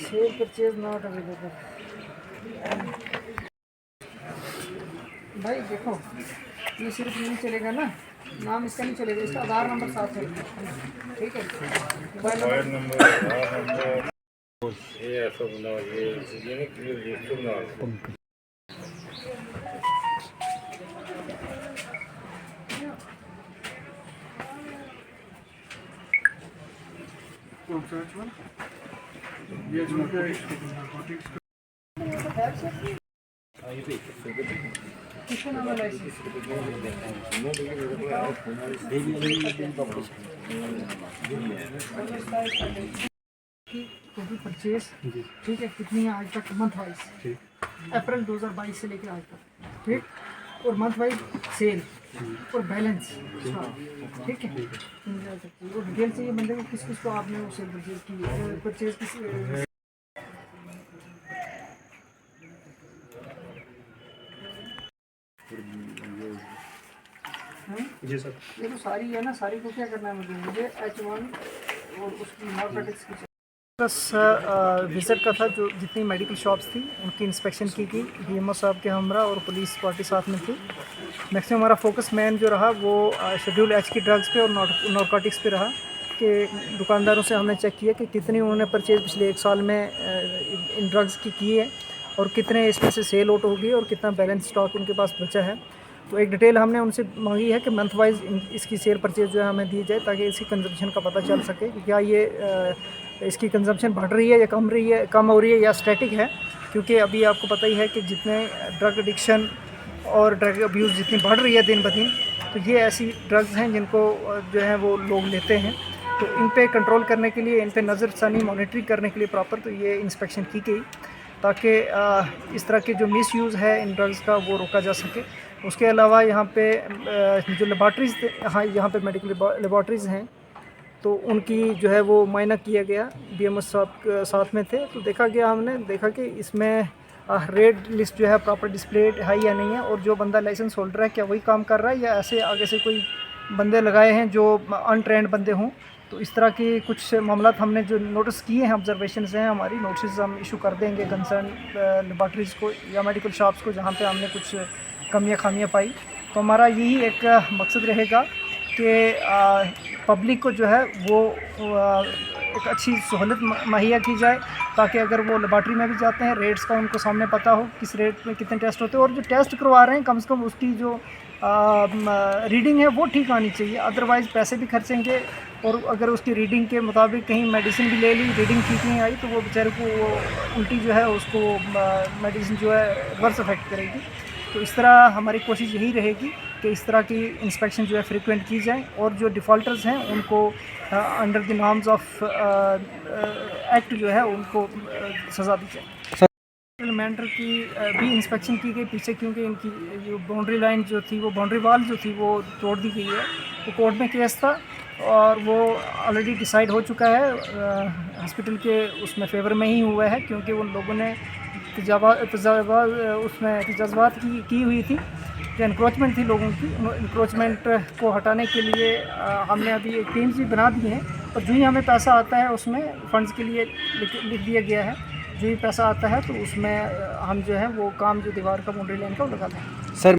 Share purchase not available. भाई देखो, ये सिर्फ नहीं चलेगा ना, नाम इसका नहीं चलेगा, इसका आधार नंबर साथ चलेगा, ठीक है। मोबाइल नंबर ये ऐसा बना ये नहीं क्लियर ना ये जो किसका नाम है लाइसेंस? टोटल परचेज ठीक है कितनी है आज तक मंथ वाइज, अप्रैल 2022 से लेकर आज तक, ठीक, और मंथ वाइज सेल और बैलेंस, ठीक है। और डिटेल चाहिए बंदे को, किस किस को आपने वो सेल परचेज किस जी सर। ये तो सारी है ना, सारी को क्या करना है मुझे H1 और उसकी नार्कोटिक्स की बस विज़िट का था। जो जितनी मेडिकल शॉप्स थी उनकी इंस्पेक्शन की गई, डीएमओ साहब के हमरा और पुलिस पार्टी साथ में थी। मैक्सिमम हमारा फोकस मेन जो रहा वो शेड्यूल एच की ड्रग्स पे और नार्कोटिक्स पे रहा कि दुकानदारों से हमने चेक किया कि कितनी उन्होंने परचेज पिछले 1 साल में इन ड्रग्स की है और कितने इसमें से सेल आउट होगी और कितना बैलेंस स्टॉक उनके पास बचा है। तो एक डिटेल हमने उनसे मांगी है कि मंथ वाइज इसकी सेल परचेज जो है हमें दी जाए, ताकि इसकी कंजम्पशन का पता चल सके कि क्या ये इसकी कंजम्पशन बढ़ रही है या कम हो रही है या स्टैटिक है। क्योंकि अभी आपको पता ही है कि जितने ड्रग एडिक्शन और ड्रग अब्यूज़ जितनी बढ़ रही है दिन ब दिन, तो ये ऐसी ड्रग्स हैं जिनको जो है वो लोग लेते हैं। तो इन पे कंट्रोल करने के लिए, इन पे नज़रसानी मॉनिटरिंग करने के लिए प्रॉपर तो ये इंस्पेक्शन की गई, ताकि इस तरह के जो मिसयूज़ है इन ड्रग्स का वो रोका जा सके। उसके अलावा यहाँ पे जो लेबॉर्ट्रीज़, हाँ यहाँ पे मेडिकल लेबॉर्ट्रीज़ हैं, तो उनकी जो है वो मायना किया गया, डीएमओ साहब साथ में थे। तो देखा गया, हमने देखा कि इसमें रेड लिस्ट जो है प्रॉपर डिस्प्लेड है या नहीं है, और जो बंदा लाइसेंस होल्डर है क्या वही काम कर रहा है या ऐसे आगे से कोई बंदे लगाए हैं जो अनट्रेंड बंदे हों। तो इस तरह की कुछ मामला हमने जो नोटिस किए हैं, ऑब्जर्वेशन हैं हमारी, नोटिस हम इशू कर देंगे कंसर्न लेबॉर्ट्रीज़ को या मेडिकल शॉप्स को जहाँ पे हमने कुछ कमियां खामियां पाई। तो हमारा यही एक मकसद रहेगा कि पब्लिक को जो है वो एक अच्छी सहूलत मुहैया की जाए, ताकि अगर वो लेबॉर्ट्री में भी जाते हैं रेट्स का उनको सामने पता हो किस रेट में कितने टेस्ट होते हैं, और जो टेस्ट करवा रहे हैं कम से कम उसकी जो रीडिंग है वो ठीक आनी चाहिए। अदरवाइज़ पैसे भी खर्चेंगे और अगर उसकी रीडिंग के मुताबिक कहीं मेडिसिन भी ले ली, रीडिंग ठीक नहीं आई, तो वो बेचारे को वो उल्टी जो है उसको मेडिसिन जो है रिवर्स इफेक्ट करेगी। तो इस तरह हमारी कोशिश यही रहेगी कि इस तरह की इंस्पेक्शन जो है फ्रीक्वेंट की जाए और जो डिफ़ॉल्टर्स हैं उनको under the norms of act जो है उनको सज़ा दी जाए। मैटर की भी इंस्पेक्शन की गई पीछे, क्योंकि इनकी जो बाउंड्री लाइन जो थी, वो बाउंड्री वाल जो थी वो तोड़ दी गई है। तो कोर्ट में केस था और वो ऑलरेडी डिसाइड हो चुका है, हॉस्पिटल के उसमें फेवर में ही हुआ है, क्योंकि उन लोगों ने तजर्बात की हुई थी, जो इंक्रोचमेंट थी लोगों की। इंक्रोचमेंट को हटाने के लिए हमने अभी एक टीम्स भी बना दी हैं, और जो ही हमें पैसा आता है उसमें फंड्स के लिए लिख दिया गया है। जो ही पैसा आता है तो उसमें हम जो है वो काम जो दीवार का बाउंड्री लाइन का वो लगाते हैं।